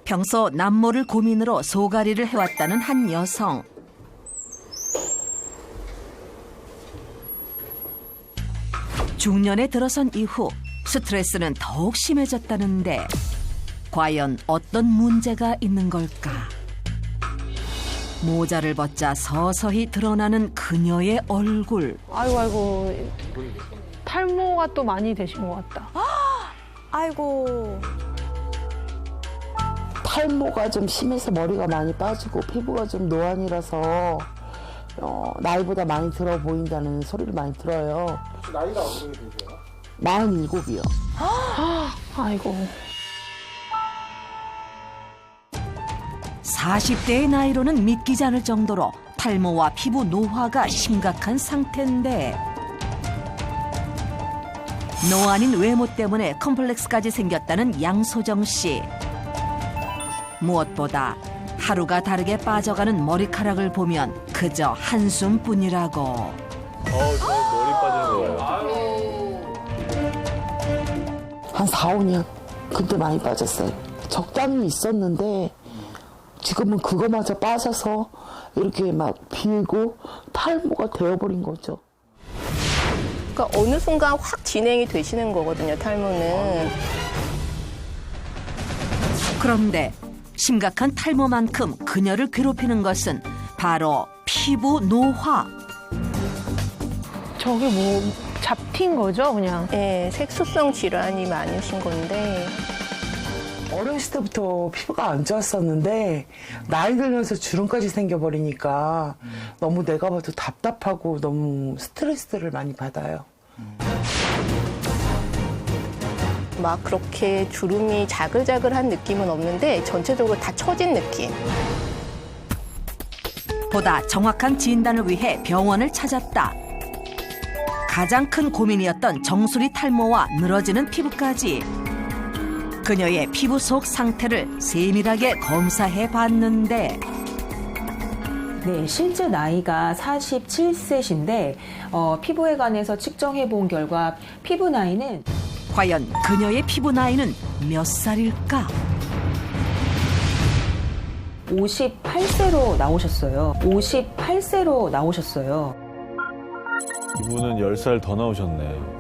평소 남모를 고민으로 소가리를 해왔다는 한 여성. 중년에 들어선 이후 스트레스는 더욱 심해졌다는데 과연 어떤 문제가 있는 걸까? 모자를 벗자 서서히 드러나는 그녀의 얼굴. 아이고. 탈모가 또 많이 되신 것 같다. 아이고. 탈모가 좀 심해서 머리가 많이 빠지고 피부가 좀 노안이라서 나이보다 많이 들어 보인다는 소리를 많이 들어요. 혹시 나이가 어떻게 되세요? 47이요. 아이고. 40대의 나이로는 믿기지 않을 정도로 탈모와 피부 노화가 심각한 상태인데 노안인 외모 때문에 컴플렉스까지 생겼다는 양소정 씨. 무엇보다 하루가 다르게 빠져가는 머리카락을 보면 그저 한숨뿐이라고. 저 머리 빠지는 거예요. 한 4, 5년 그때 많이 빠졌어요. 적당히 있었는데 지금은 그거마저 빠져서 이렇게 막 빌고 탈모가 되어버린 거죠. 그러니까 어느 순간 확 진행이 되시는 거거든요, 탈모는. 그런데 심각한 탈모만큼 그녀를 괴롭히는 것은 바로 피부 노화. 저게 뭐 잡틴 거죠, 그냥? 네, 색소성 질환이 많으신 건데. 어렸을 때부터 피부가 안 좋았었는데 나이 들면서 주름까지 생겨버리니까 너무 내가 봐도 답답하고 너무 스트레스를 많이 받아요. 막 그렇게 주름이 자글자글한 느낌은 없는데 전체적으로 다 처진 느낌. 보다 정확한 진단을 위해 병원을 찾았다. 가장 큰 고민이었던 정수리 탈모와 늘어지는 피부까지 그녀의 피부 속 상태를 세밀하게 검사해 봤는데 네, 실제 나이가 47세신데 피부에 관해서 측정해 본 결과 피부 나이는 과연 그녀의 피부 나이는 몇 살일까? 58세로 나오셨어요. 58세로 나오셨어요. 이분은 10살 더 나오셨네.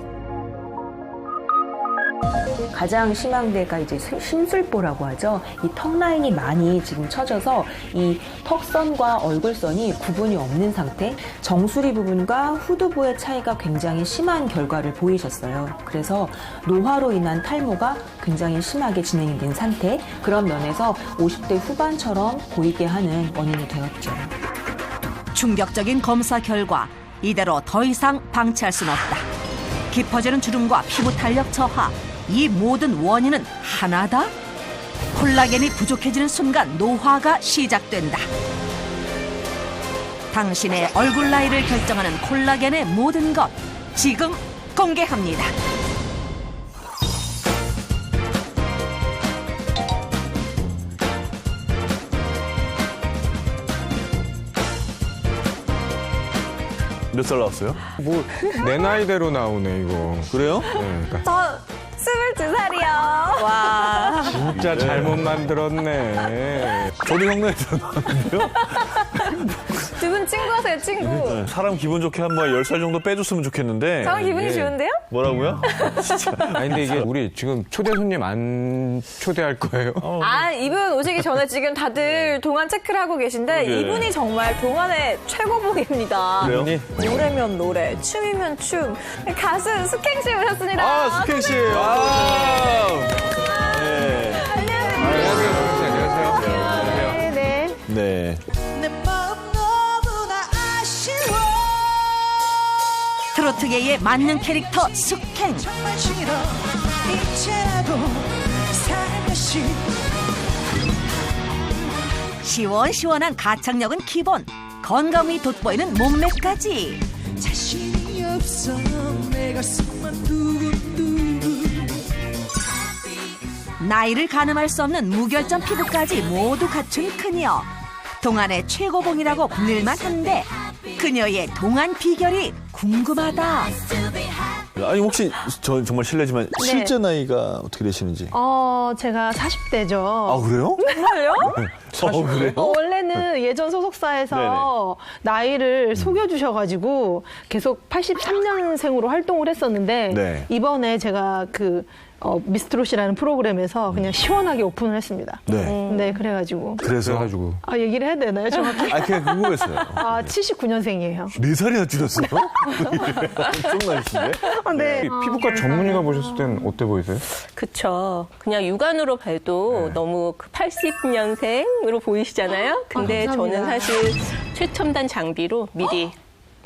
가장 심한 데가 이제 심술보라고 하죠. 이 턱 라인이 많이 지금 처져서 이 턱선과 얼굴선이 구분이 없는 상태, 정수리 부분과 후두부의 차이가 굉장히 심한 결과를 보이셨어요. 그래서 노화로 인한 탈모가 굉장히 심하게 진행이 된 상태, 그런 면에서 50대 후반처럼 보이게 하는 원인이 되었죠. 충격적인 검사 결과 이대로 더 이상 방치할 수는 없다. 깊어지는 주름과 피부 탄력 저하, 이 모든 원인은 하나다? 콜라겐이 부족해지는 순간 노화가 시작된다. 당신의 얼굴 나이를 결정하는 콜라겐의 모든 것 지금 공개합니다. 몇 살 나왔어요? 뭐 내 나이대로 나오네 이거. 그래요? 네, 그러니까 저 22살이요. 와. 진짜 잘못 만들었네. 저도 형 나이대로 나왔는데요? 두 분 친구하세요, 친구. 사람 기분 좋게 한 번 10살 정도 빼줬으면 좋겠는데. 저는 기분이 좋은데요? 뭐라고요? 아니 근데 이게 우리 지금 초대 손님 안 초대할 거예요? 아, 이분 오시기 전에 지금 다들 동안 체크를 하고 계신데 그러게. 이분이 정말 동안의 최고봉입니다. 그래요? 노래면 노래, 춤이면 춤. 가수 스캥 씨 오셨습니다. 아, 스케이 씨. 와우. 네. 안녕하세요. 안녕하세요. 네. 네. 트로트계에 맞는 캐릭터 스캥. 시원시원한 가창력은 기본, 건강이 돋보이는 몸매까지. 나이를 가늠할 수 없는 무결점 피부까지 모두 갖춘 그녀. 동안의 최고봉이라고 불릴만 한데 그녀의 동안 비결이 궁금하다. 아니 혹시 저 정말 실례지만 실제 나이가 어떻게 되시는지? 제가 40대죠. 아 그래요? 정말요? 그래요? 원래는 예전 소속사에서 나이를 속여주셔가지고 계속 83년생으로 활동을 했었는데 네. 이번에 제가 미스트롯이라는 프로그램에서 그냥 시원하게 오픈을 했습니다. 네. 네, 그래가지고. 그래가지고. 얘기를 해야 되나요, 정확히? 그냥 궁금했어요. 79년생이에요. 4살이나 줄였어요? 엄청 나이신데? 네. 피부과 전문의가 보셨을 땐 어때 보이세요? 그쵸. 그냥 육안으로 봐도 너무 80년생으로 보이시잖아요. 근데 저는 사실 최첨단 장비로 미리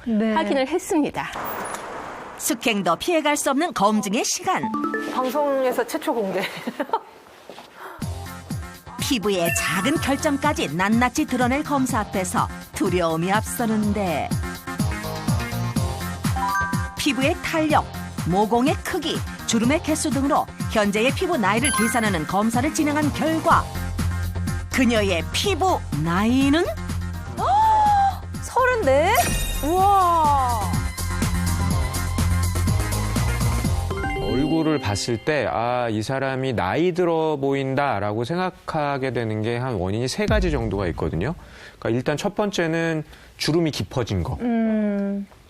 네. 확인을 했습니다. 숙행도 피해갈 수 없는 검증의 시간. 방송에서 최초 공개. 피부의 작은 결점까지 낱낱이 드러낼 검사 앞에서 두려움이 앞서는데 피부의 탄력, 모공의 크기, 주름의 개수 등으로 현재의 피부 나이를 계산하는 검사를 진행한 결과 그녀의 피부 나이는 34? 우와. 얼굴을 봤을 때, 이 사람이 나이 들어 보인다라고 생각하게 되는 게 한 원인이 3가지 정도가 있거든요. 그러니까 일단 첫 번째는 주름이 깊어진 거.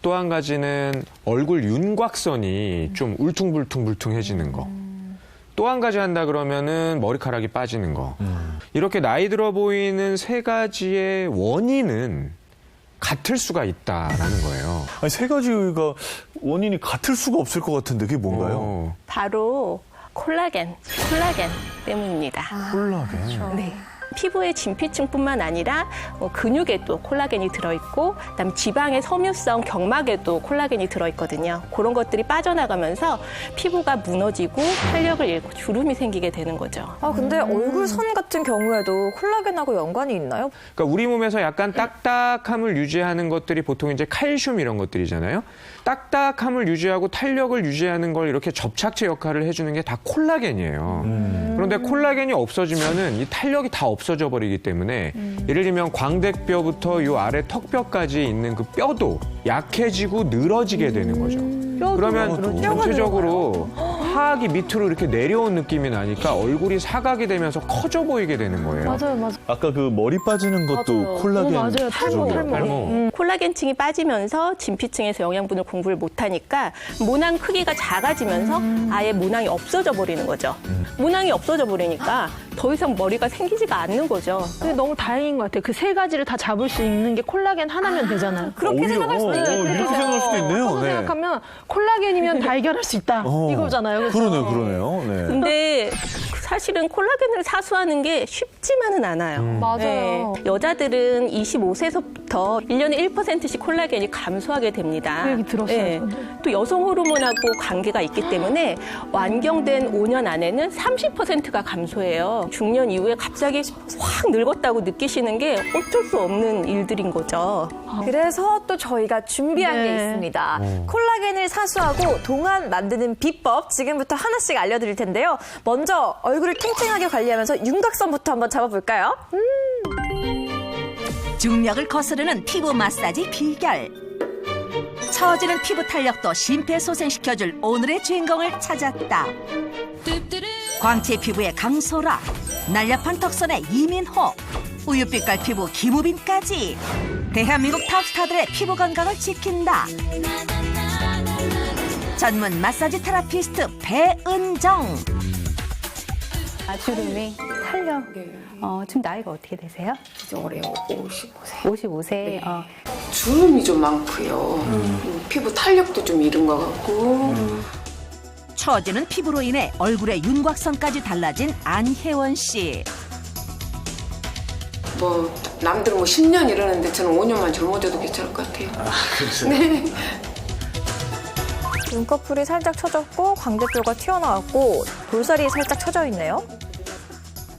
또 한 가지는 얼굴 윤곽선이 좀 울퉁불퉁해지는 거. 또 한 가지 한다 그러면은 머리카락이 빠지는 거. 이렇게 나이 들어 보이는 3가지의 원인은 같을 수가 있다라는 거예요. 아니 3가지가 원인이 같을 수가 없을 것 같은데 그게 뭔가요? 바로 콜라겐 때문입니다. 콜라겐. 네. 피부의 진피층뿐만 아니라 근육에도 콜라겐이 들어있고 그다음에 지방의 섬유성 경막에도 콜라겐이 들어있거든요. 그런 것들이 빠져나가면서 피부가 무너지고 탄력을 잃고 주름이 생기게 되는 거죠. 근데 얼굴 선 같은 경우에도 콜라겐하고 연관이 있나요? 그러니까 우리 몸에서 약간 딱딱함을 유지하는 것들이 보통 이제 칼슘 이런 것들이잖아요. 딱딱함을 유지하고 탄력을 유지하는 걸 이렇게 접착제 역할을 해주는 게 다 콜라겐이에요. 그런데 콜라겐이 없어지면은 이 탄력이 다 없어져 버리기 때문에 예를 들면 광대뼈부터 요 아래 턱뼈까지 있는 그 뼈도 약해지고 늘어지게 되는 거죠. 그러면 전체적으로 하악이 밑으로 이렇게 내려온 느낌이 나니까 얼굴이 사각이 되면서 커져 보이게 되는 거예요. 맞아요. 아까 그 머리 빠지는 것도 콜라겐 맞아요. 탈모. 콜라겐층이 빠지면서 진피층에서 영양분을 공부를 못하니까 모낭 크기가 작아지면서 아예 모낭이 없어져 버리는 거죠. 모낭이 없어져 버리니까 더 이상 머리가 생기지가 않는 거죠. 근데 너무 다행인 것 같아요. 그 3가지를 다 잡을 수 있는 게 콜라겐 하나면 되잖아요. 그렇게 생각할 수도 있겠네요. 이렇게 생각할 수도 있네요. 그렇게 생각하면 콜라겐이면 다 해결할 수 있다. 이거잖아요. 그래서. 그러네요. 네. 근데 사실은 콜라겐을 사수하는 게 쉽지만은 않아요. 맞아요. 여자들은 25세서부터 1년에 1%씩 콜라겐이 감소하게 됩니다. 그 얘기 들었어요. 또 여성 호르몬하고 관계가 있기 때문에 완경된 5년 안에는 30%가 감소해요. 중년 이후에 갑자기 확 늙었다고 느끼시는 게 어쩔 수 없는 일들인 거죠. 그래서 또 저희가 준비한 게 있습니다. 콜라겐을 사수하고 동안 만드는 비법 지금부터 하나씩 알려드릴 텐데요. 먼저 얼굴을 탱탱하게 관리하면서 윤곽선부터 한번 잡아볼까요? 중력을 거스르는 피부 마사지 비결. 처지는 피부 탄력도 심폐소생시켜줄 오늘의 주인공을 찾았다. 광채 피부의 강소라, 날렵한 턱선의 이민호, 우유빛깔 피부 김우빈까지 대한민국 탑스타들의 피부 건강을 지킨다. 전문 마사지 테라피스트 배은정. 주름이 탄력. 지금 나이가 어떻게 되세요? 이제 올해 55세. 55세. 주름이 좀 많고요. 피부 탄력도 좀 잃은 것 같고. 처지는 피부로 인해 얼굴의 윤곽선까지 달라진 안혜원 씨. 남들은 10년 이러는데 저는 5년만 젊어져도 괜찮을 것 같아요. 그러세요? 네. 눈꺼풀이 살짝 처졌고 광대뼈가 튀어나왔고 볼살이 살짝 처져 있네요.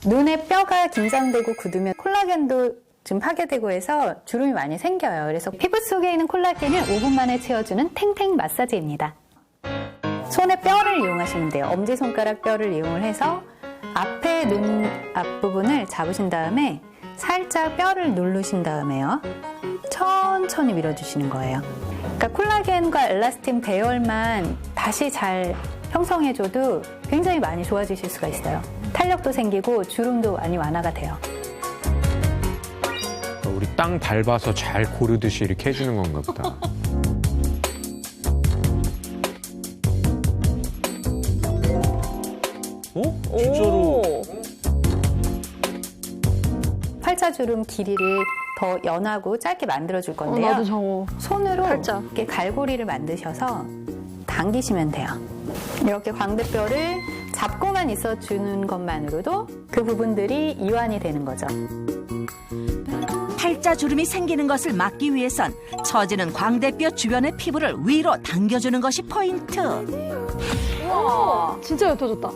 눈에 뼈가 긴장되고 굳으면 콜라겐도 좀 파괴되고 해서 주름이 많이 생겨요. 그래서 피부 속에 있는 콜라겐을 5분 만에 채워주는 탱탱 마사지입니다. 손의 뼈를 이용하시면 돼요. 엄지손가락 뼈를 이용을 해서 앞에 눈 앞부분을 잡으신 다음에 살짝 뼈를 누르신 다음에요. 천천히 밀어주시는 거예요. 그러니까 콜라겐과 엘라스틴 배열만 다시 잘 형성해줘도 굉장히 많이 좋아지실 수가 있어요. 탄력도 생기고 주름도 많이 완화가 돼요. 우리 땅 밟아서 잘 고르듯이 이렇게 해주는 건가 보다. 진짜로. 팔자주름 길이를 더 연하고 짧게 만들어줄 건데요. 나도 저거. 손으로 팔자. 이렇게 갈고리를 만드셔서 당기시면 돼요. 이렇게 광대뼈를 잡고만 있어주는 것만으로도 그 부분들이 이완이 되는 거죠. 팔자 주름이 생기는 것을 막기 위해선 처지는 광대뼈 주변의 피부를 위로 당겨주는 것이 포인트. 진짜 옅어졌다.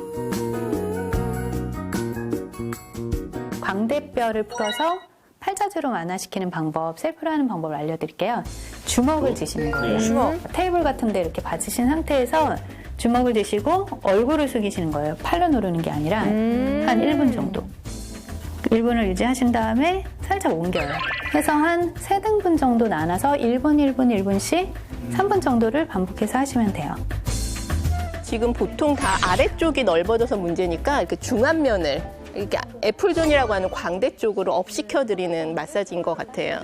광대뼈를 풀어서 팔자주름 완화시키는 방법, 셀프로 하는 방법을 알려드릴게요. 주먹을 쥐시는 거예요. 주먹. 테이블 같은 데 이렇게 받으신 상태에서 주먹을 쥐시고 얼굴을 숙이시는 거예요. 팔로 누르는 게 아니라 한 1분 정도. 1분을 유지하신 다음에 살짝 옮겨요. 해서 한 3등분 정도 나눠서 1분, 1분, 1분씩 3분 정도를 반복해서 하시면 돼요. 지금 보통 다 아래쪽이 넓어져서 문제니까 그 중안면을 이렇게 애플존이라고 하는 광대 쪽으로 업시켜드리는 마사지인 것 같아요.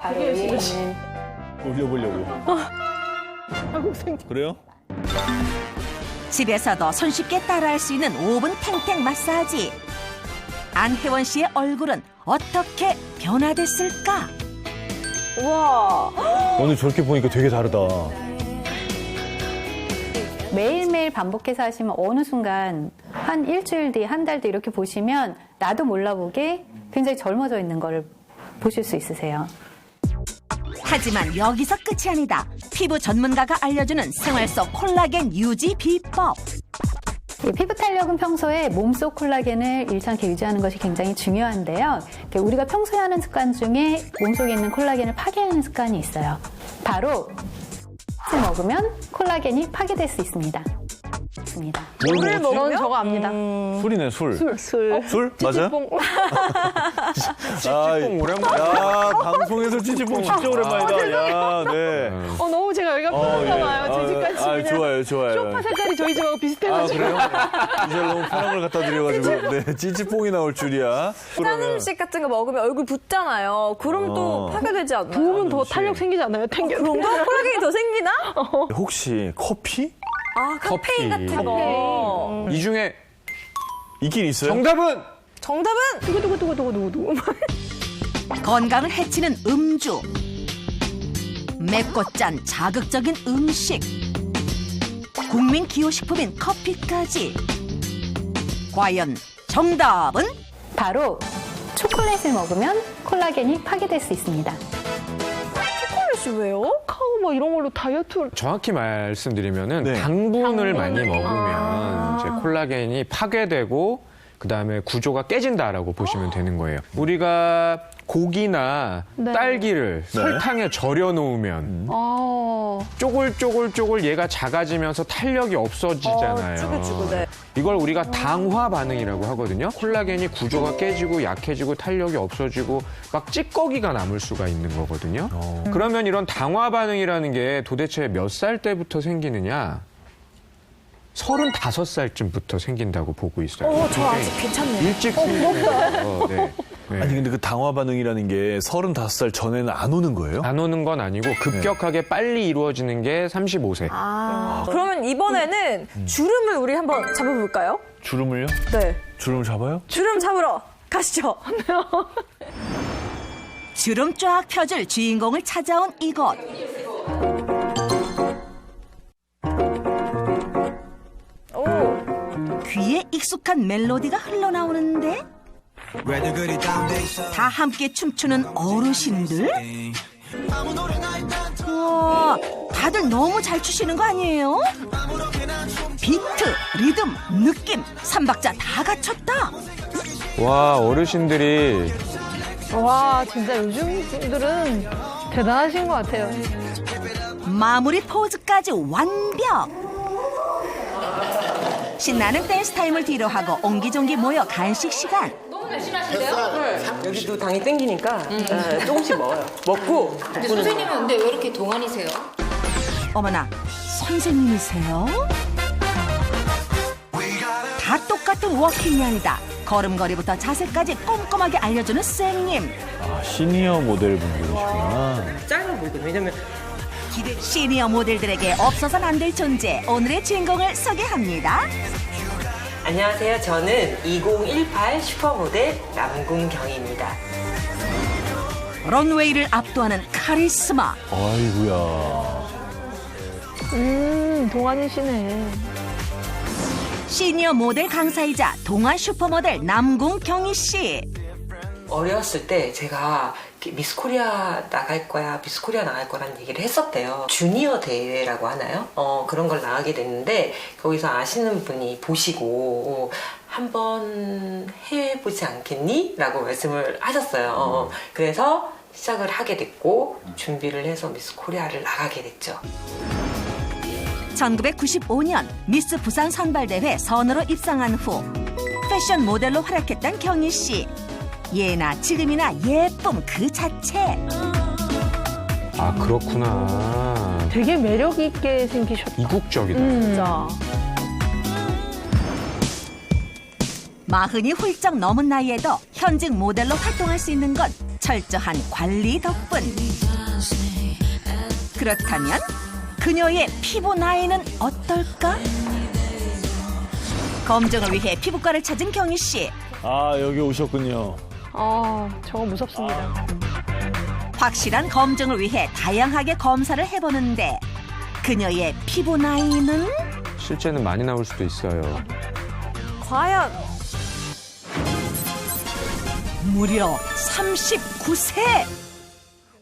바로 위에 있는 올려보려고. 그래요? 집에서도 손쉽게 따라할 수 있는 5분 탱탱 마사지. 안혜원 씨의 얼굴은 어떻게 변화됐을까? 우와. 오늘 저렇게 보니까 되게 다르다. 매일매일 반복해서 하시면 어느 순간 한 일주일 뒤, 한 달 뒤 이렇게 보시면 나도 몰라보게 굉장히 젊어져 있는 걸 보실 수 있으세요. 하지만 여기서 끝이 아니다. 피부 전문가가 알려주는 생활 속 콜라겐 유지 비법. 이 피부 탄력은 평소에 몸속 콜라겐을 일정하게 유지하는 것이 굉장히 중요한데요. 우리가 평소에 하는 습관 중에 몸속에 있는 콜라겐을 파괴하는 습관이 있어요. 바로 술 먹으면 콜라겐이 파괴될 수 있습니다. 물을 먹으면 저거 압니다. 술이네, 술. 술? 맞아요? 찌찌뽕 오랜만에. 야, 방송에서 찌찌뽕 진짜 오랜만이다. 야, 네. 너무 제가 여기가 편한가 봐요. 제 집까지 그냥 좋아요, 좋아요. 소파 색깔이 저희 집하고 비슷해가지고. 그래요? 이제 너무 편한 걸 갖다 드려가지고. 네, 찌찌뽕이 나올 줄이야. 짠 음식 같은 거 먹으면 얼굴 붓잖아요. 그럼 또 파괴되지 않나요? 부으면 더 탄력 생기지 않아요? 그런가? 콜라겐이 더 생기나? 혹시 커피? 아, 카페인 같은 거. 이 중에 있긴 있어요? 정답은 정답은? 두구두구. 건강을 해치는 음주. 맵고 짠 자극적인 음식. 국민 기호식품인 커피까지. 과연 정답은? 바로 초콜릿을 먹으면 콜라겐이 파괴될 수 있습니다. 초콜릿이 왜요? 카카오 뭐 이런 걸로 다이어트. 정확히 말씀드리면은 네. 당분을 많이 먹으면 이제 콜라겐이 파괴되고 그다음에 구조가 깨진다라고 보시면 되는 거예요. 우리가 고기나 네. 딸기를 설탕에 절여 놓으면 쪼글쪼글 얘가 작아지면서 탄력이 없어지잖아요. 쭈글쭈글, 네. 이걸 우리가 당화 반응이라고 하거든요. 콜라겐이 구조가 깨지고 약해지고 탄력이 없어지고 막 찌꺼기가 남을 수가 있는 거거든요. 그러면 이런 당화 반응이라는 게 도대체 몇 살 때부터 생기느냐? 35살쯤부터 생긴다고 보고 있어요. 저 아직 괜찮네요. 일찍 생겨요. 네. 네. 아니, 근데 그 당화 반응이라는 게 35살 전에는 안 오는 거예요? 안 오는 건 아니고 급격하게 빨리 이루어지는 게 35세. 그러면 이번에는 주름을 우리 한번 잡아볼까요? 주름을요? 네. 주름을 잡아요? 주름 잡으러 가시죠. 주름 쫙 펴줄 주인공을 찾아온 이곳. 귀에 익숙한 멜로디가 흘러나오는데 다 함께 춤추는 어르신들? 우와, 다들 너무 잘 추시는 거 아니에요? 비트, 리듬, 느낌, 삼박자 다 갖췄다. 와, 어르신들이 와, 진짜 요즘 분들은 대단하신 것 같아요. 마무리 포즈까지 완벽. 신나는 댄스 타임을 뒤로하고 옹기종기 모여 간식 시간. 여기도 당이 땡기니까 조금씩 먹어요. 먹고 근데 선생님은 근데 왜 이렇게 동안이세요? 어머나, 선생님이세요? 다 똑같은 워킹이 아니다. 걸음걸이부터 자세까지 꼼꼼하게 알려주는 쌤님. 아, 시니어 모델분들이시구나. 짧아 보이거든요. 왜냐면 시니어 모델들에게 없어서는 안 될 존재, 오늘의 주인공을 소개합니다. 안녕하세요. 저는 2018 슈퍼모델 남궁경입니다. 런웨이를 압도하는 카리스마. 아이고야. 동안이시네. 시니어 모델 강사이자 동안 슈퍼모델 남궁경희 씨. 어렸을 때 제가 미스 코리아 나갈 거야, 미스 코리아 나갈 거라는 얘기를 했었대요. 주니어 대회라고 하나요? 그런 걸 나가게 됐는데 거기서 아시는 분이 보시고 한번 해보지 않겠니? 라고 말씀을 하셨어요. 그래서 시작을 하게 됐고 준비를 해서 미스 코리아를 나가게 됐죠. 1995년 미스 부산 선발대회 선으로 입상한 후 패션 모델로 활약했던 경희 씨. 예나 지금이나 예쁨 그 자체. 아, 그렇구나. 되게 매력 있게 생기셨다. 이국적이다. 진짜. 마흔이 훌쩍 넘은 나이에도 현직 모델로 활동할 수 있는 건 철저한 관리 덕분. 그렇다면 그녀의 피부 나이는 어떨까? 검증을 위해 피부과를 찾은 경희 씨. 아, 여기 오셨군요. 저거 무섭습니다. 확실한 검증을 위해 다양하게 검사를 해보는데 그녀의 피부 나이는 실제는 많이 나올 수도 있어요. 과연 무려 39세.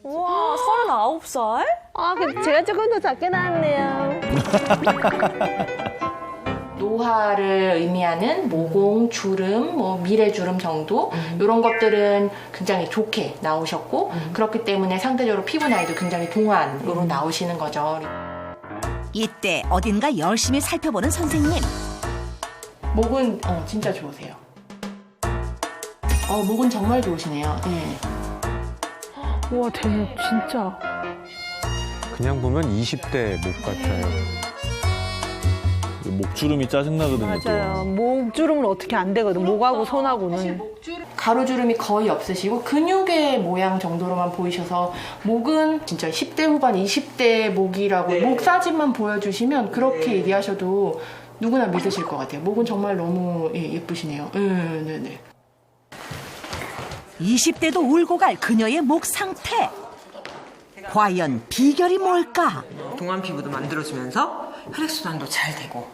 우와, 39살? 제가 조금 더 작게 나왔네요. 노화를 의미하는 모공, 주름, 미래주름 정도 이런 것들은 굉장히 좋게 나오셨고 그렇기 때문에 상대적으로 피부 나이도 굉장히 동안으로 나오시는 거죠. 이때 어딘가 열심히 살펴보는 선생님. 목은 진짜 좋으세요. 목은 정말 좋으시네요. 네. 우와, 되게 진짜. 그냥 보면 20대 목 같아요. 목주름이 짜증나거든요. 맞아요. 목주름은 어떻게 안 되거든. 목하고 손하고는. 가루주름이 거의 없으시고 근육의 모양 정도로만 보이셔서 목은 진짜 10대 후반, 20대 목이라고 목 사진만 보여주시면 그렇게 얘기하셔도 누구나 믿으실 것 같아요. 목은 정말 너무 예쁘시네요. 네네. 20대도 울고 갈 그녀의 목 상태. 과연 비결이 뭘까? 동안 피부도 만들어주면서 혈액순환도 잘 되고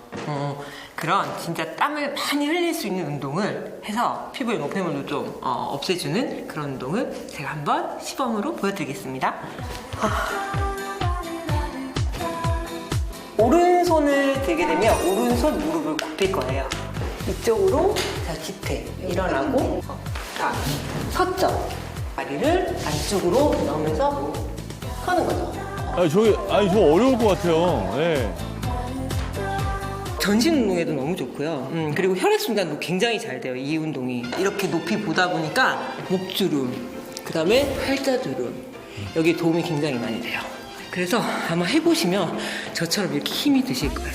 그런 진짜 땀을 많이 흘릴 수 있는 운동을 해서 피부의 노폐물도 좀 없애주는 그런 운동을 제가 한번 시범으로 보여드리겠습니다. 오른손을 들게 되면 오른손 무릎을 굽힐 거예요. 이쪽으로 자 기태 일어나고 자 섰죠. 다리를 안쪽으로 넣으면서 하는 거죠. 저 어려울 것 같아요. 네. 전신 운동에도 너무 좋고요. 그리고 혈액순환도 굉장히 잘 돼요. 이 운동이. 이렇게 높이 보다 보니까 목주름, 그 다음에 팔자주름 여기에 도움이 굉장히 많이 돼요. 그래서 아마 해보시면 저처럼 이렇게 힘이 드실 거예요.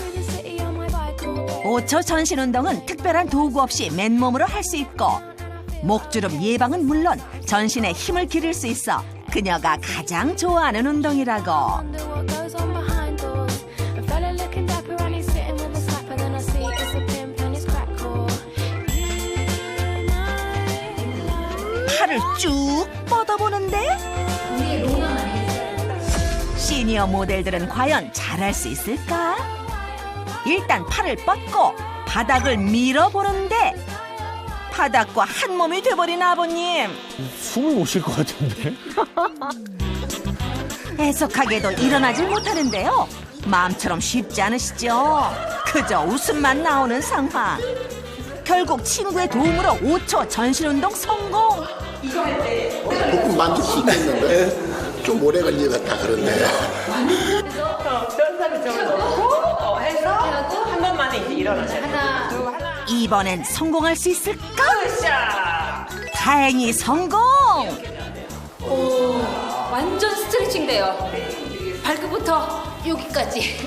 5초 전신 운동은 특별한 도구 없이 맨몸으로 할 수 있고 목주름 예방은 물론 전신에 힘을 기를 수 있어 그녀가 가장 좋아하는 운동이라고. 팔을 쭉 뻗어보는데 시니어 모델들은 과연 잘할 수 있을까? 일단 팔을 뻗고 바닥을 밀어보는데 바닥과 한 몸이 돼버린 아버님. 숨을 못 쉴 것 같은데. 애석하게도 일어나질 못하는데요. 마음처럼 쉽지 않으시죠? 그저 웃음만 나오는 상황. 결국 친구의 도움으로 5초 전신운동 성공. 조금 만질 수 있겠는데 좀 오래 걸릴 것 같다 그런데. 뼈다리 좀 넣고 해서 한 번만에 이제 일어나셔요. 이번엔 성공할 수 있을까? 다행히 성공! 완전 스트레칭 돼요. 발끝부터 여기까지.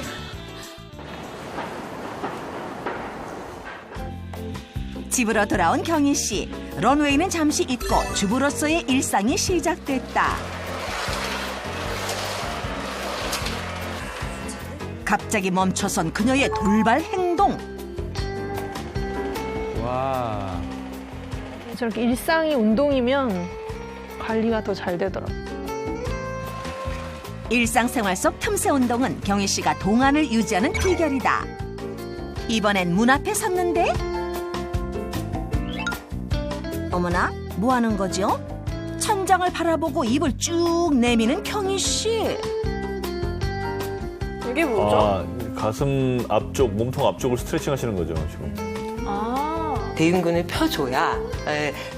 집으로 돌아온 경희 씨. 런웨이는 잠시 잊고 주부로서의 일상이 시작됐다. 갑자기 멈춰선 그녀의 돌발 행동. 와. 저렇게 일상이 운동이면 관리가 더 잘 되더라고요. 일상생활 속 틈새 운동은 경희 씨가 동안을 유지하는 비결이다. 이번엔 문 앞에 섰는데 어머나, 뭐 하는 거죠? 천장을 바라보고 입을 쭉 내미는 경희 씨. 이게 뭐죠? 아, 가슴 앞쪽, 몸통 앞쪽을 스트레칭 하시는 거죠, 지금. 대흉근을 펴줘야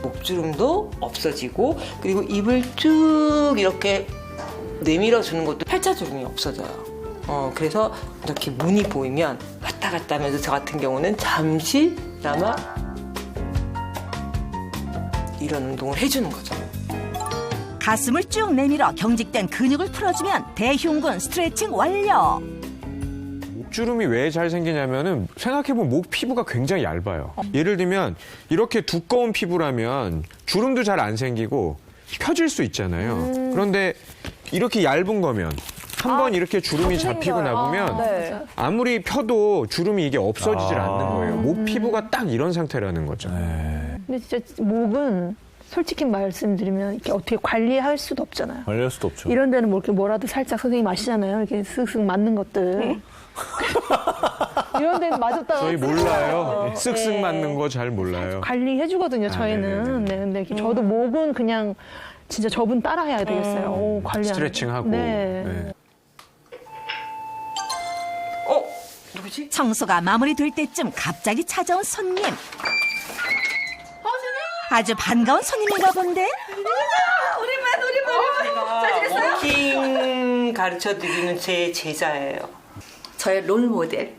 목주름도 없어지고 그리고 입을 쭉 이렇게 내밀어주는 것도 팔자주름이 없어져요. 그래서 이렇게 문이 보이면 왔다 갔다 하면서 저 같은 경우는 잠시나마 이런 운동을 해주는 거죠. 가슴을 쭉 내밀어 경직된 근육을 풀어주면 대흉근 스트레칭 완료. 목주름이 왜 잘 생기냐면은 생각해보면 목 피부가 굉장히 얇아요. 예를 들면 이렇게 두꺼운 피부라면 주름도 잘 안 생기고 펴질 수 있잖아요. 그런데 이렇게 얇은 거면 한 번 이렇게 주름이 잡히고 나보면 네. 아무리 펴도 주름이 이게 없어지질 않는 거예요. 목 피부가 딱 이런 상태라는 거죠. 근데 진짜 목은 솔직히 말씀드리면 이렇게 어떻게 관리할 수도 없잖아요. 관리할 수도 없죠. 이런 데는 뭐 이렇게 뭐라도 살짝 선생님 아시잖아요. 이렇게 쓱쓱 맞는 것들. 이런 데는 맞았다. 저희 몰라요. 쓱쓱 맞는 거 잘 몰라요. 관리해주거든요, 저희는. 네, 근데 이렇게 저도 목은 그냥 진짜 저분 따라해야 되겠어요. 오, 관리하는. 스트레칭하고. 네. 네. 누구지? 청소가 마무리될 때쯤 갑자기 찾아온 손님. 아주 반가운 손님인가 본데? 오랜만. 잘 지냈어요? 워킹 가르쳐드리는 제 제자예요. 저의 롤 모델.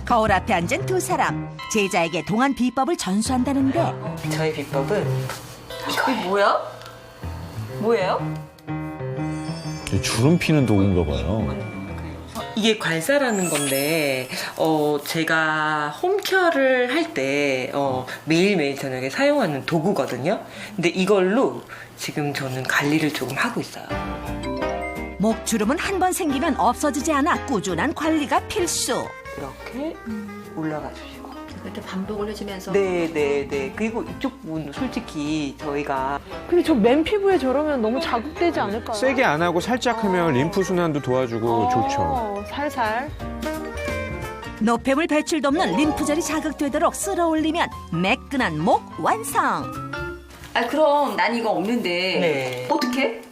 거울 앞에 앉은 두 사람. 제자에게 동안 비법을 전수한다는데 저의 비법은 이게 뭐야? 뭐예요? 주름 피는 도구인가 봐요. 이게 괄사라는 건데 제가 홈케어를 할 때 매일매일 저녁에 사용하는 도구거든요. 근데 이걸로 지금 저는 관리를 조금 하고 있어요. 목주름은 한 번 생기면 없어지지 않아 꾸준한 관리가 필수. 이렇게 올라가 주시고. 그때 반복을 해주면서. 네네네. 그리고 이쪽 부분 솔직히 저희가 근데 저 맨 피부에 저러면 너무 자극되지 않을까요? 세게 안 하고 살짝 하면 림프 순환도 도와주고 좋죠. 살살. 노폐물 배출도 없는 림프절이 자극되도록 쓸어 올리면 매끈한 목 완성. 아 그럼 난 이거 없는데. 네. 어떻게?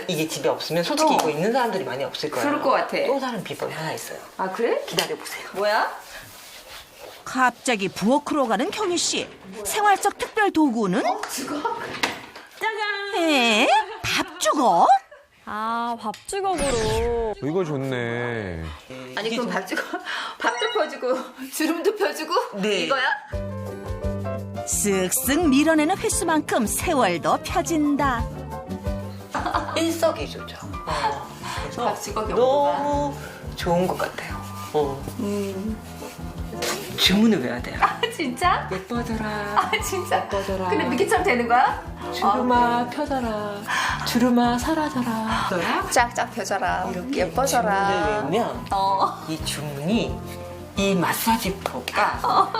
이게 집에 없으면 솔직히 이거 있는 사람들이 많이 없을 거예요. 그럴 것 같아. 또 다른 비법이 하나 있어요. 아 그래? 기다려보세요. 뭐야? 갑자기 부엌으로 가는 경희 씨. 생활 속 특별 도구는? 짜잔! 에? 밥주걱? 아, 밥주걱으로. 이거 좋네. 아니 그럼 밥도 펴주고 주름도 펴주고 네. 이거야? 쓱쓱 밀어내는 횟수만큼 세월도 펴진다. 일석이조죠. 그래서 밥주걱이 너무 좋은 것 같아요. 주문을 외워야 돼요. 아 진짜? 예뻐져라. 아 진짜? 예뻐져라. 근데 미끼처럼 되는 거야? 주름아 펴져라. 주름아 사라져라. 쫙쫙 펴져라. 이렇게 예뻐져라. 주문을 외우면 이 주문이 이 마사지 프로가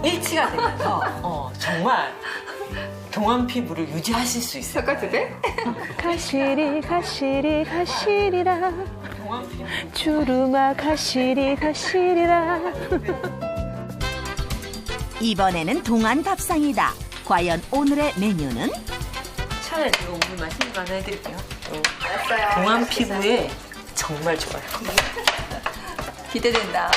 일치가 되면서 정말 동안 피부를 유지하실 수 있어요. 잠깐 돼? 가시리 가시리 가시리라 주름아 가시리 가시리라. 이번에는 동안 밥상이다. 과연 오늘의 메뉴는? 차라리 이거 오늘 맛있는 거 하나 해드릴게요. 알았어요. 동안 피부에 정말 좋아요. 기대된다.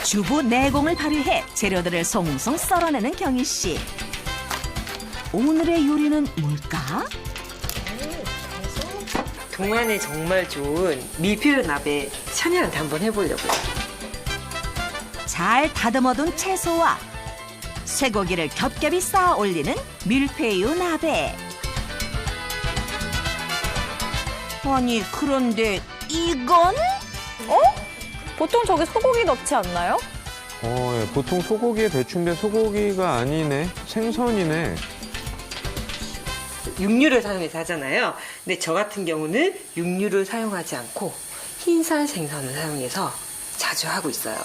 주부 내공을 발휘해 재료들을 송송 썰어내는 경희 씨. 오늘의 요리는 뭘까? 동안에 정말 좋은 밀푀유 나베 샤넬한테 한번 해보려고요. 잘 다듬어둔 채소와 쇠고기를 겹겹이 쌓아 올리는 밀푀유 나베. 아니, 그런데 이건? 보통 저게 소고기 넣지 않나요? 예, 보통 소고기에 배추인데 소고기가 아니네. 생선이네. 육류를 사용해서 하잖아요. 근데 저 같은 경우는 육류를 사용하지 않고 흰살 생선을 사용해서 자주 하고 있어요.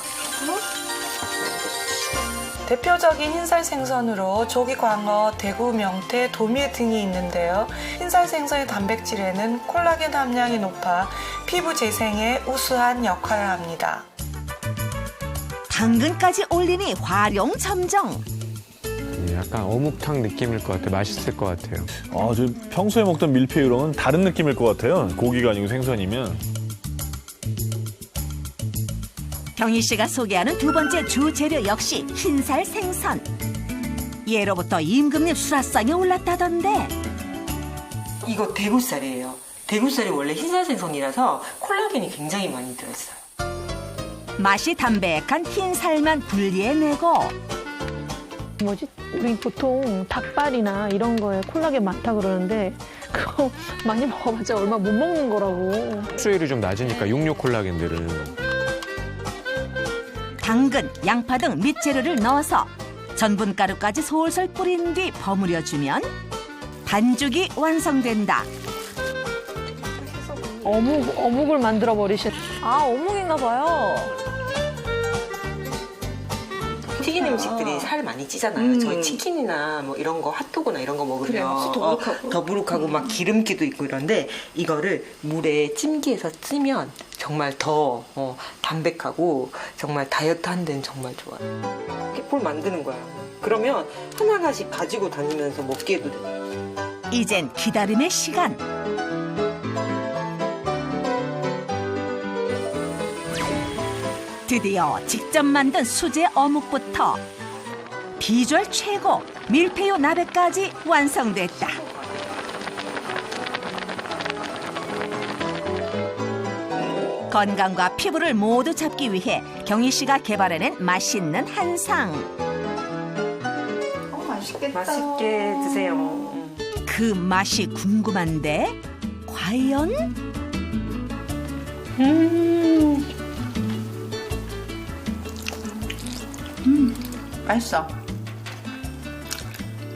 대표적인 흰살 생선으로 조기 광어, 대구 명태, 도미 등이 있는데요. 흰살 생선의 단백질에는 콜라겐 함량이 높아 피부 재생에 우수한 역할을 합니다. 당근까지 올리니 활용 점정. 약간 어묵탕 느낌일 것 같아요. 맛있을 것 같아요. 아, 저 평소에 먹던 밀푀유랑은 다른 느낌일 것 같아요. 고기가 아니고 생선이면. 경희 씨가 소개하는 두 번째 주 재료 역시 흰살 생선. 예로부터 임금님 수라상에 올랐다던데. 이거 대구살이에요. 대구살이 원래 흰살 생선이라서 콜라겐이 굉장히 많이 들어있어요. 맛이 담백한 흰살만 분리해내고. 우리 보통 닭발이나 이런 거에 콜라겐 많다 그러는데 그거 많이 먹어봤자 얼마 못 먹는 거라고. 수율이 좀 낮으니까 육류 콜라겐들은. 당근, 양파 등 밑재료를 넣어서 전분가루까지 솔솔 뿌린 뒤 버무려주면 반죽이 완성된다. 어묵을 만들어 버리셨. 어묵인가 봐요. 튀긴 음식들이 살 많이 찌잖아요. 저희 치킨이나 뭐 이런 거 핫도그나 이런 거 먹으면 더부룩하고 막 기름기도 있고 이런데 이거를 물에 찜기해서 찌면 정말 더 담백하고 정말 다이어트 하는 데는 정말 좋아요. 이렇게 볼 만드는 거야. 그러면 하나하나씩 가지고 다니면서 먹기에도 돼. 이젠 기다림의 시간. 드디어 직접 만든 수제 어묵부터 비주얼 최고 밀푀유 나베까지 완성됐다. 건강과 피부를 모두 잡기 위해 경희 씨가 개발해낸 맛있는 한상. 맛있겠다. 맛있게 드세요. 그 맛이 궁금한데 과연? 맛있어.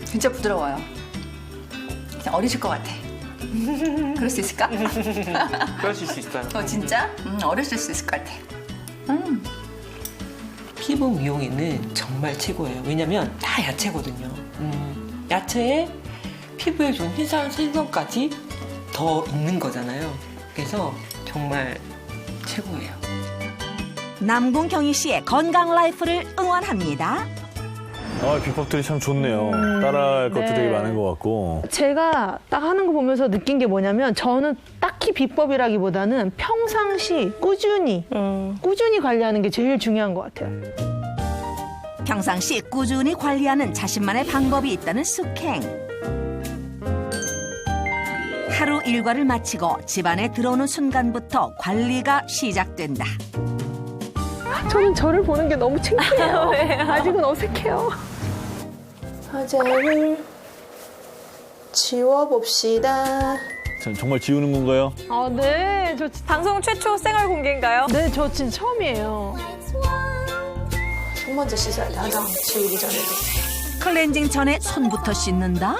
진짜 부드러워요. 진짜 어리실 것 같아. 그럴 수 있을까? 그러실 수 있어요. 진짜? 어렸을 수 있을 것 같아. 피부 미용에는 정말 최고예요. 왜냐면 다 야채거든요. 야채에 피부에 좋은 흰살 생선까지 더 있는 거잖아요. 그래서 정말 최고예요. 남궁 경희 씨의 건강 라이프를 응원합니다. 아, 비법들이 참 좋네요. 따라할 것도 되게 많은 것 같고. 제가 딱 하는 거 보면서 느낀 게 뭐냐면 저는 딱히 비법이라기보다는 평상시 꾸준히 관리하는 게 제일 중요한 것 같아요. 평상시 꾸준히 관리하는 자신만의 방법이 있다는 숙행. 하루 일과를 마치고 집안에 들어오는 순간부터 관리가 시작된다. 저는 저를 보는 게 너무 창피해요. 아직은 어색해요. 화장을 지워봅시다. 정말 지우는 건가요? 네. 저 방송 최초 생활 공개인가요? 네, 저 진짜 처음이에요. 손 먼저 씻어야 돼. 화장 지우기 전에도. 클렌징 전에 손부터 씻는다?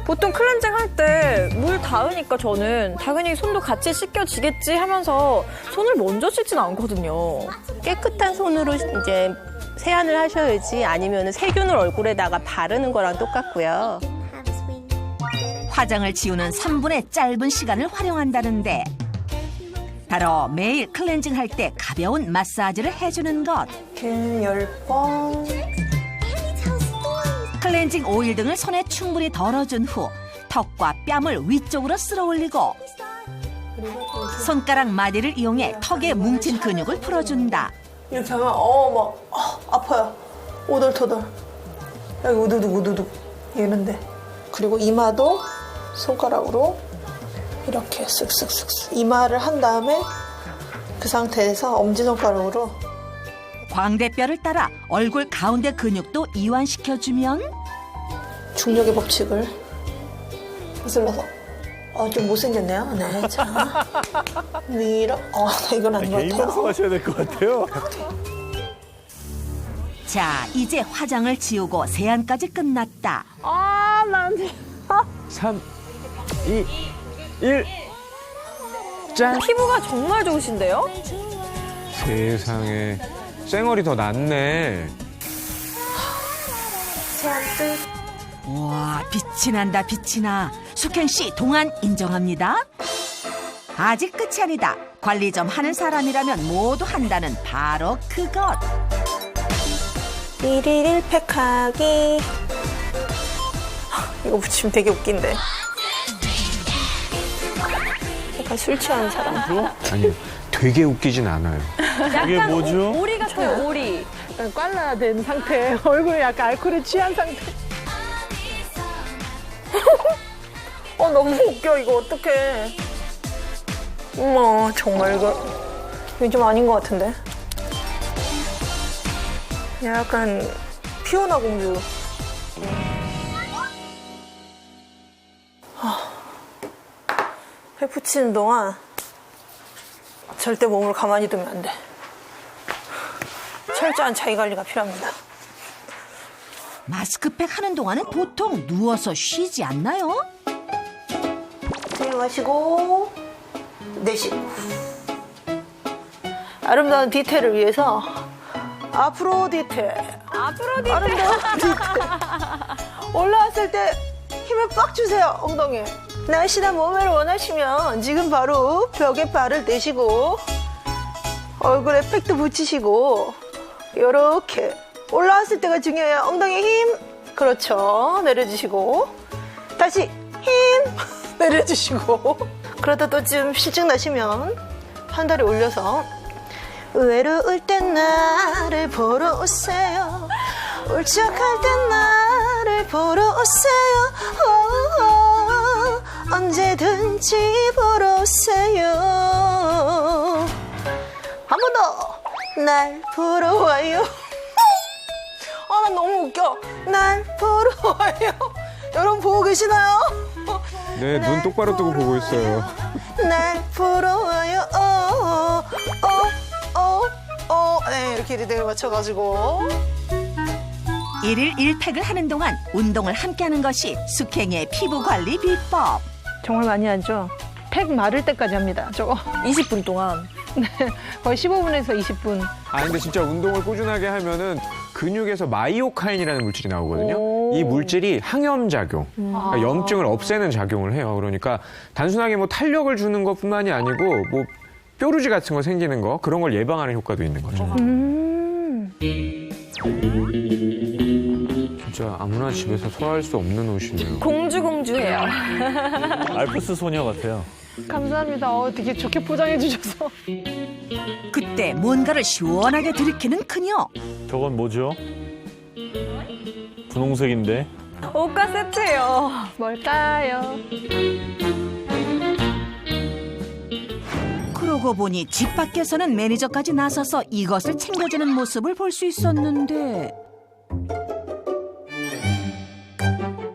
보통 클렌징 할 때 물 닿으니까 저는 당연히 손도 같이 씻겨지겠지 하면서 손을 먼저 씻진 않거든요. 깨끗한 손으로 이제 세안을 하셔야지 아니면 세균을 얼굴에다가 바르는 거랑 똑같고요. 화장을 지우는 3분의 짧은 시간을 활용한다는데 바로 매일 클렌징 할 때 가벼운 마사지를 해주는 것. 10번. 클렌징 오일 등을 손에 충분히 덜어준 후 턱과 뺨을 위쪽으로 쓸어 올리고 손가락 마디를 이용해 턱에 뭉친 근육을 풀어준다. 이렇게 하면 아파요. 오돌토돌. 여기 우두둑 이런데. 그리고 이마도 손가락으로 이렇게 쓱쓱쓱 이마를 한 다음에 그 상태에서 엄지손가락으로 광대뼈를 따라 얼굴 가운데 근육도 이완시켜주면 중력의 법칙을 거슬러서 좀 못생겼네요. 네, 자. 밀어. 이건 아닌 것 개인 같아요. 방송하셔야 될 것 같아요. 자, 이제 화장을 지우고 세안까지 끝났다. 난 3, 2, 1. 짠. 피부가 정말 좋으신데요? 세상에. 쌩얼이 더 낫네. 세안 끝. 와, 빛이 난다, 빛이 나. 숙행 씨 동안 인정합니다. 아직 끝이 아니다. 관리 좀 하는 사람이라면 모두 한다는 바로 그것. 1일 1팩하기. 이거 붙이면 되게 웃긴데. 약간 술 취한 사람. 아니요. 되게 웃기진 않아요. 이게 뭐죠? 오리 같아요, 오리. 약간 꽐라된 상태. 얼굴에 약간 알코올에 취한 상태. 너무 웃겨. 이거 어떡해. 어머, 정말 이거 좀 아닌 것 같은데. 약간 피오나 공주. 회 붙이는 동안 절대 몸을 가만히 두면 안 돼. 철저한 자기관리가 필요합니다. 마스크팩 하는 동안은 보통 누워서 쉬지 않나요? 들이마시고 내쉬고. 아름다운 디테일을 위해서 앞으로 디테일. 앞으로 뒤 아름다운 디테일. 올라왔을 때 힘을 빡 주세요. 엉덩이에. 날씬한 몸매를 원하시면 지금 바로 벽에 발을 대시고 얼굴에 팩도 붙이시고 요렇게 올라왔을 때가 중요해요. 엉덩이 힘. 그렇죠. 내려주시고 다시 힘. 내려주시고 그러다 또 좀 실증 나시면 한 다리 올려서 외로울 땐 나를 보러 오세요. 울적할 땐 나를 보러 오세요. 언제든지 보러 오세요. 한 번 더. 날 보러 와요. 나 너무 웃겨. 날 보러 와요. 여러분 보고 계시나요? 네, 눈 똑바로 뜨고 보고 있어요. 날 보러 와요. 네, 이렇게 리듬을 맞춰가지고. 1일 1팩을 하는 동안 운동을 함께하는 것이 숙행의 피부 관리 비법. 정말 많이 하죠. 팩 마를 때까지 합니다. 저거. 20분 동안. 네, 거의 15분에서 20분. 아, 근데 진짜 운동을 꾸준하게 하면은 근육에서 마이오카인이라는 물질이 나오거든요. 이 물질이 항염작용, 그러니까 염증을 없애는 작용을 해요. 그러니까 단순하게 뭐 탄력을 주는 것뿐만이 아니고 뭐 뾰루지 같은 거 생기는 거 그런 걸 예방하는 효과도 있는 거죠. 진짜 아무나 집에서 소화할 수 없는 옷이네요. 공주해요. 알프스 소녀 같아요. 감사합니다. 되게 좋게 포장해 주셔서. 그때 뭔가를 시원하게 들이키는 그녀. 저건 뭐죠? 분홍색인데. 옷과 세트예요. 뭘까요? 그러고 보니 집 밖에서는 매니저까지 나서서 이것을 챙겨주는 모습을 볼 수 있었는데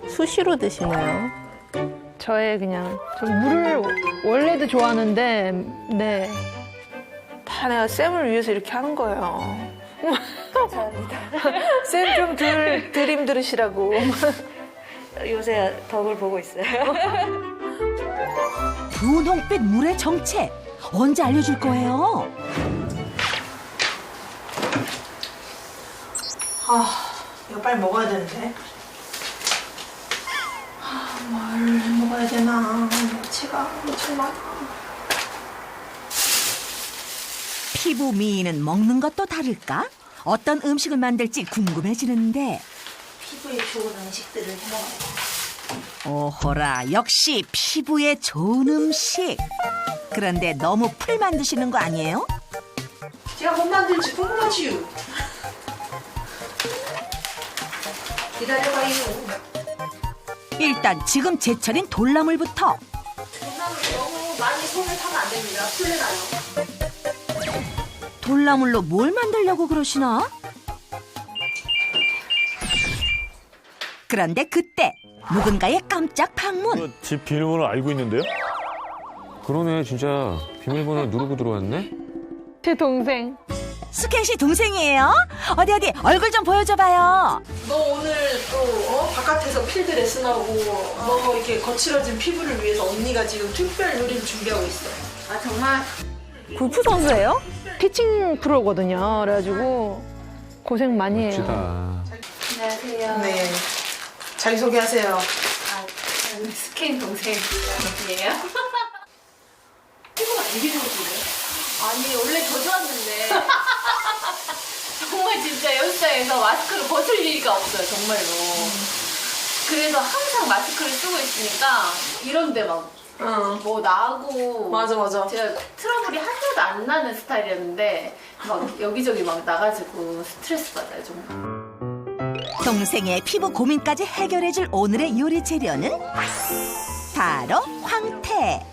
수시로 드시나요? 저의 그냥 좀 물을 원래도 좋아하는데 네. 다 내가 쌤을 위해서 이렇게 하는 거예요. 감사합니다. 쌤 좀 덜 힘들으시라고. 요새 덕을 보고 있어요. 분홍빛 물의 정체 언제 알려줄 거예요? 이거 빨리 먹어야 되는데. 뭘 먹어야 되나. 며칠가 엄청 많아. 피부 미인은 먹는 것도 다를까? 어떤 음식을 만들지 궁금해지는데 피부에 좋은 음식들을 해먹어요. 오호라, 역시 피부에 좋은 음식. 그런데 너무 풀 만드시는 거 아니에요? 제가 못 만들지 궁금하지요. 기다려봐요. 일단 지금 제철인 돌나물부터. 돌나물 너무 많이 손을 타면 안 됩니다. 풀려 나요. 돌나물로 뭘 만들려고 그러시나? 그런데 그때 누군가의 깜짝 방문. 집 비밀번호 알고 있는데요? 그러네, 진짜 비밀번호 누르고 들어왔네. 제 동생. 수켄 씨 동생이에요? 어디 얼굴 좀 보여줘봐요. 너 오늘 또 바깥에서 필드레슨하고 너 이렇게 거칠어진 피부를 위해서 언니가 지금 특별 요리를 준비하고 있어. 아 정말? 골프 선수예요? 피칭 프로거든요. 그래가지고 고생 많이 해요. 멋지다. 안녕하세요. 네. 자기소개하세요. 저는 스케인 동생이에요. 피부가 되게 좋으시네요. 아니 원래 더 좋았는데 정말 진짜 연습장에서 마스크를 벗을 일이가 없어요. 정말로. 그래서 항상 마스크를 쓰고 있으니까 이런데 막 뭐 나고 맞아. 제가 트러블이 하나도 안 나는 스타일이었는데 막 여기저기 막 나가지고 스트레스 받아요 정말. 동생의 피부 고민까지 해결해줄 오늘의 요리 재료는 바로 황태.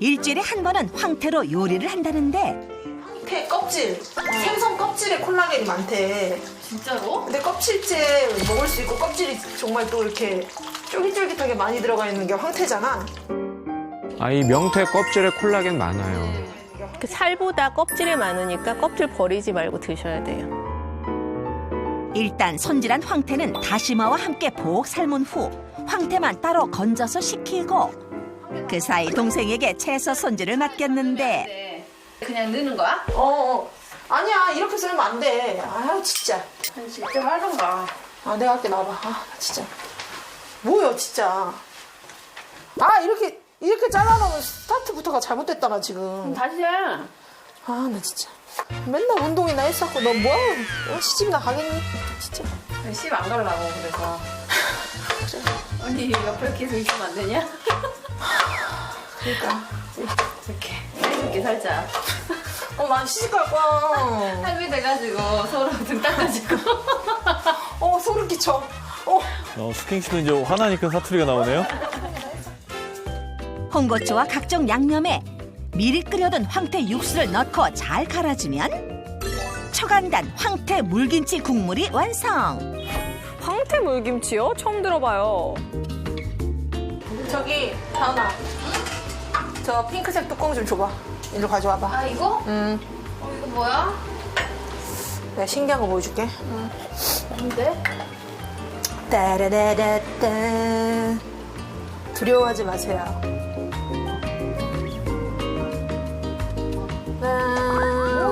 일주일에 한 번은 황태로 요리를 한다는데 황태 껍질. 생선 껍질에 콜라겐이 많대. 진짜로? 근데 껍질째 먹을 수 있고 껍질이 정말 또 이렇게 쫄깃쫄깃하게 많이 들어가 있는 게 황태잖아. 이 명태 껍질에 콜라겐 많아요. 그 살보다 껍질에 많으니까 껍질 버리지 말고 드셔야 돼요. 일단 손질한 황태는 다시마와 함께 복 삶은 후 황태만 따로 건져서 식히고 그 사이 동생에게 채소 손질을 맡겼는데 그냥 넣는 거야? 아니야 이렇게 썰면 안 돼. 아유 진짜. 직접 하던가. 내가 할게 나와봐. 진짜. 뭐야 진짜. 이렇게 잘라놓으면 스타트부터가 잘못됐다 나 지금. 다시 해. 나 진짜. 맨날 운동이나 했었고 너 뭐야? 시집이나 가겠니? 진짜. 집 안 가려고 그래서. 언니 옆에 계속 있으면 안 되냐? 그러니까. 이렇게 이렇게 살짝. 난 시집 갈 거야. 할미 돼가지고 서로 등 닦아주고. 소름 끼쳐. 수켄 씨도 이제 화나니까 사투리가 나오네요. 홍고추와 각종 양념에 미리 끓여둔 황태 육수를 넣고 잘 갈아주면 초간단 황태 물김치 국물이 완성. 황태 물김치요? 처음 들어봐요. 저기 다은아. 저 핑크색 뚜껑 좀 줘봐. 이리로 가져와봐. 이거? 이거 뭐야? 내가 신기한 거 보여줄게. 뭔데? 따라라라따. 두려워하지 마세요.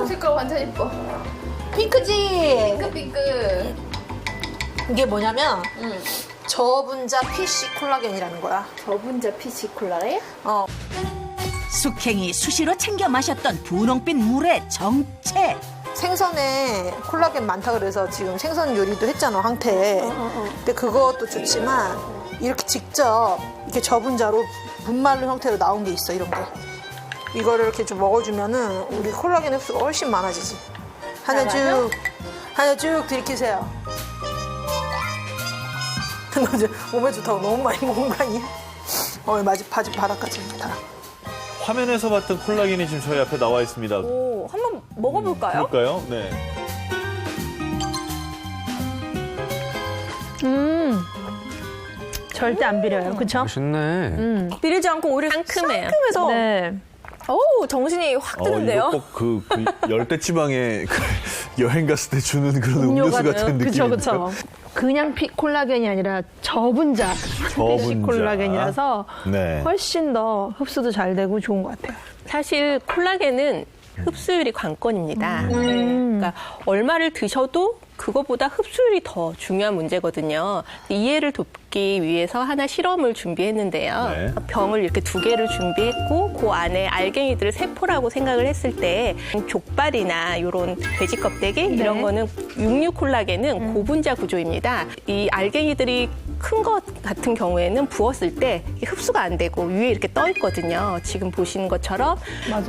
색깔 완전 예뻐. 핑크지? 핑크. 이게 뭐냐면 저분자 PC 콜라겐이라는 거야. 저분자 PC 콜라겐? 숙행이 수시로 챙겨 마셨던 분홍빛 물의 정체. 생선에 콜라겐 많다 그래서 지금 생선 요리도 했잖아 황태. 근데 그것도 좋지만 이렇게 직접 이렇게 저분자로 분말로 형태로 나온 게 있어. 이런 게. 이거를 이렇게 좀 먹어주면은 우리 콜라겐 흡수가 훨씬 많아지지. 하나 쭉 들이키세요. 너 이제 몸에 좋다고 너무 많이 먹은 거 아니야? 바닥까지 다. 화면에서 봤던 콜라겐이 지금 저희 앞에 나와 있습니다. 한번 먹어볼까요? 그럴까요? 네. 절대 안 비려요. 그쵸? 맛있네. 비리지 않고 오히려 상큼해요. 상큼해서 네. 정신이 확 드는데요. 이거 꼭 그 열대지방에 여행 갔을 때 주는 그런 음료수 같은 느낌인데요. 그쵸. 그냥 콜라겐이 아니라 저분자 콜라겐이라서 네. 훨씬 더 흡수도 잘 되고 좋은 것 같아요. 사실 콜라겐은 흡수율이 관건입니다. 그러니까 얼마를 드셔도 그거보다 흡수율이 더 중요한 문제거든요. 이해를 돕기 위해서 하나 실험을 준비했는데요. 네. 병을 이렇게 2개를 준비했고 그 안에 알갱이들을 세포라고 생각을 했을 때 족발이나 이런 돼지 껍데기 이런 거는 육류 콜라겐은 고분자 구조입니다. 이 알갱이들이 큰 것 같은 경우에는 부었을 때 흡수가 안 되고 위에 이렇게 떠 있거든요. 지금 보시는 것처럼.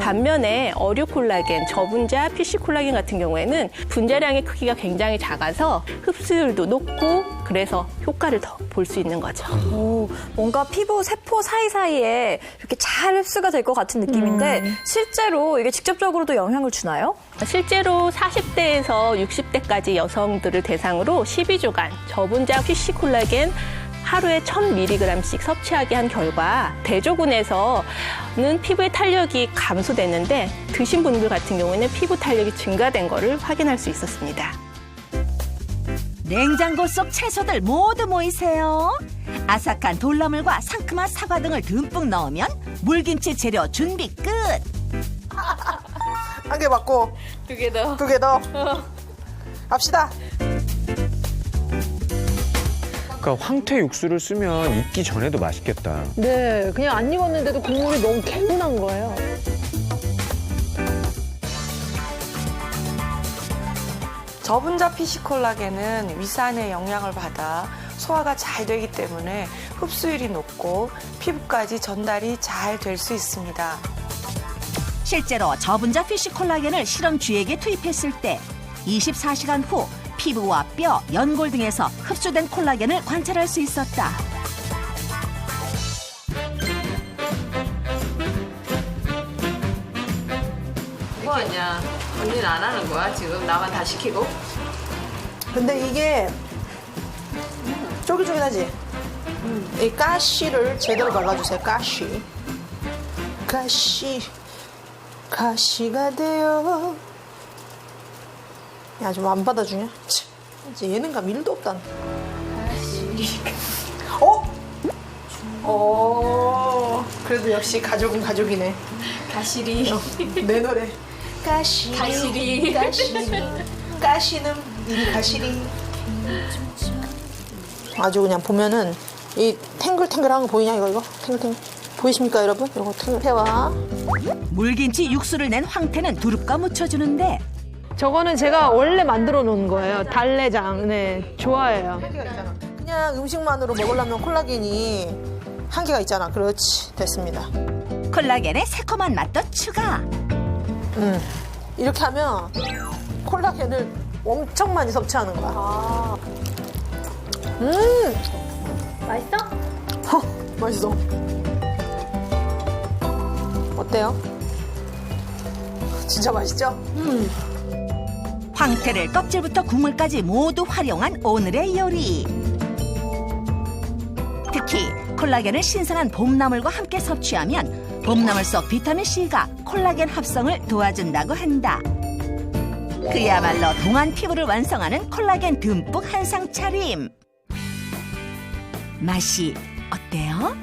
반면에 어류 콜라겐, 저분자, PC 콜라겐 같은 경우에는 분자량의 크기가 굉장히 작아서 흡수율도 높고 그래서 효과를 더 볼 수 있는 거죠. 오, 뭔가 피부 세포 사이사이에 이렇게 잘 흡수가 될 것 같은 느낌인데 실제로 이게 직접적으로도 영향을 주나요? 실제로 40대에서 60대까지 여성들을 대상으로 12주간 저분자 PC 콜라겐 하루에 1000mg씩 섭취하게 한 결과 대조군에서는 피부의 탄력이 감소됐는데 드신 분들 같은 경우에는 피부 탄력이 증가된 거를 확인할 수 있었습니다. 냉장고 속 채소들 모두 모이세요. 아삭한 돌나물과 상큼한 사과 등을 듬뿍 넣으면 물김치 재료 준비 끝. 한 개 받고 2개 더. 2개 더. 갑시다. 그러니까 황태 육수를 쓰면 익기 전에도 맛있겠다. 네, 그냥 안 익었는데도 국물이 너무 개운한 거예요. 저분자 PC 콜라겐은 위산의 영향을 받아 소화가 잘 되기 때문에 흡수율이 높고 피부까지 전달이 잘 될 수 있습니다. 실제로 저분자 피쉬 콜라겐을 실험 쥐에게 투입했을 때 24시간 후 피부와 뼈, 연골 등에서 흡수된 콜라겐을 관찰할 수 있었다. 뭐 하냐? 언니는 안 하는 거야? 지금 나만 다 시키고? 근데 이게 쫄깃쫄깃하지? 이 가시를 제대로 발라주세요. 가시가 되어. 야, 좀 안 받아주냐? 치, 이제 예능감 1도 없다. 그래도 역시 가족은 가족이네. 가시리. 내 노래. 가시리. 가시는 이리 가시리. 아주 그냥 보면은 이 탱글탱글한 거 보이냐 이거 탱글탱글 보이십니까 여러분? 이거 탱글해와. 물김치 육수를 낸 황태는 두릅과 묻혀주는데 저거는 제가 원래 만들어 놓은 거예요. 달래장. 네, 좋아해요. 그냥 음식만으로 먹으려면 콜라겐이 한계가 있잖아. 그렇지, 됐습니다. 콜라겐에 새콤한 맛도 추가. 이렇게 하면 콜라겐을 엄청 많이 섭취하는 거야. 맛있어? 맛있어. 어때요? 진짜 맛있죠? 황태를 껍질부터 국물까지 모두 활용한 오늘의 요리. 특히 콜라겐을 신선한 봄나물과 함께 섭취하면 봄나물 속 비타민C가 콜라겐 합성을 도와준다고 한다. 그야말로 동안 피부를 완성하는 콜라겐 듬뿍 한상 차림. 맛이 어때요?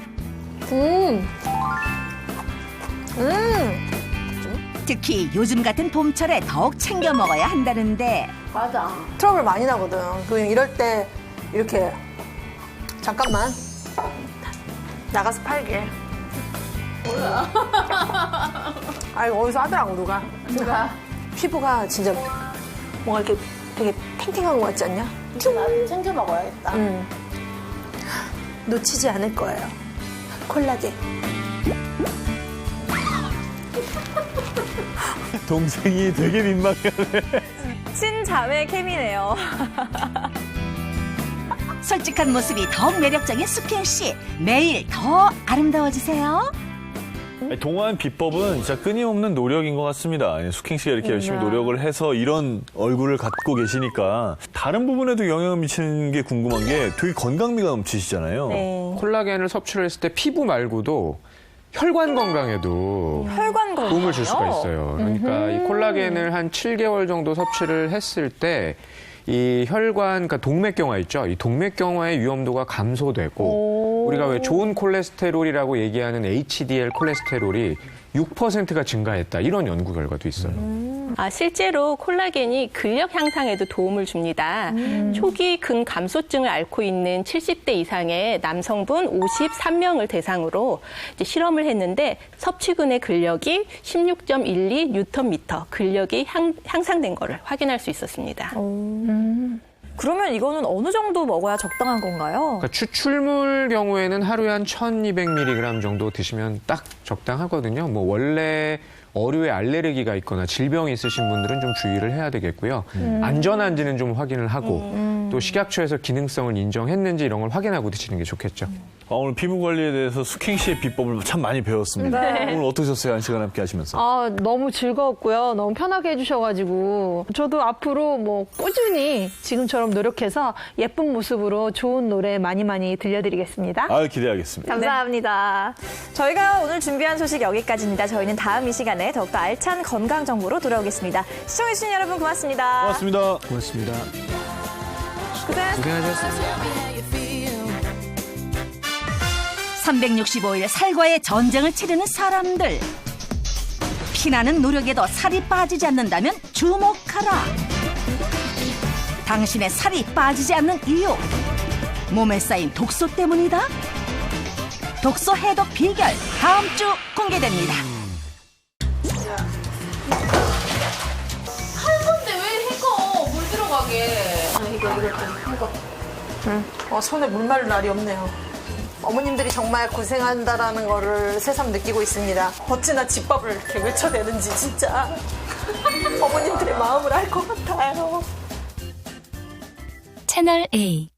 특히 요즘 같은 봄철에 더욱 챙겨 먹어야 한다는데 맞아. 트러블 많이 나거든. 그럼 이럴 때 이렇게 잠깐만 나가서 팔게. 뭐야? 아 이거 어디서 하더라고 누가. 피부가 진짜 뭔가 이렇게 되게 탱탱한 것 같지 않냐? 나도 챙겨 먹어야겠다. 놓치지 않을 거예요. 콜라겐. 동생이 되게 민망해하네. 친자매 케미네요. 솔직한 모습이 더욱 매력적인 수경 씨. 매일 더 아름다워지세요. 동안 비법은 진짜 끊임없는 노력인 것 같습니다. 수킹 씨가 이렇게 열심히 노력을 해서 이런 얼굴을 갖고 계시니까 다른 부분에도 영향을 미치는 게 궁금한 게 되게 건강미가 넘치시잖아요. 네. 콜라겐을 섭취를 했을 때 피부 말고도 혈관 건강에도 혈관 건강이요? 도움을 줄 수가 있어요. 그러니까 이 콜라겐을 한 7개월 정도 섭취를 했을 때 이 혈관, 그러니까 동맥경화 있죠. 이 동맥경화의 위험도가 감소되고 우리가 왜 좋은 콜레스테롤이라고 얘기하는 HDL 콜레스테롤이 6%가 증가했다. 이런 연구 결과도 있어요. 실제로 콜라겐이 근력 향상에도 도움을 줍니다. 초기 근감소증을 앓고 있는 70대 이상의 남성분 53명을 대상으로 이제 실험을 했는데 섭취군의 근력이 16.12 뉴턴미터 근력이 향상된 거를 확인할 수 있었습니다. 그러면 이거는 어느 정도 먹어야 적당한 건가요? 그러니까 추출물 경우에는 하루에 한 1200mg 정도 드시면 딱 적당하거든요. 뭐 원래 어류에 알레르기가 있거나 질병이 있으신 분들은 좀 주의를 해야 되겠고요. 안전한지는 좀 확인을 하고 또 식약처에서 기능성을 인정했는지 이런 걸 확인하고 드시는 게 좋겠죠. 오늘 피부 관리에 대해서 수킹 씨의 비법을 참 많이 배웠습니다. 네. 오늘 어떠셨어요? 1시간 함께 하시면서. 아, 너무 즐거웠고요. 너무 편하게 해주셔가지고 저도 앞으로 뭐 꾸준히 지금처럼 노력해서 예쁜 모습으로 좋은 노래 많이 들려드리겠습니다. 기대하겠습니다. 감사합니다. 저희가 오늘 준비한 소식 여기까지입니다. 저희는 다음 이 시간에 더욱더 알찬 건강 정보로 돌아오겠습니다. 시청해주신 여러분 고맙습니다. 고맙습니다. 고맙습니다. 고생하셨습니다. 365일 살과의 전쟁을 치르는 사람들. 피나는 노력에도 살이 빠지지 않는다면 주목하라. 당신의 살이 빠지지 않는 이유. 몸에 쌓인 독소 때문이다. 독소 해독 비결 다음 주 공개됩니다. 할 건데 왜 해거? 물 들어가게. 이거. 손에 물 마를 날이 없네요. 어머님들이 정말 고생한다라는 거를 새삼 느끼고 있습니다. 어찌나 집밥을 이렇게 외쳐대는지 진짜 어머님들의 마음을 알 것 같아요. 채널 A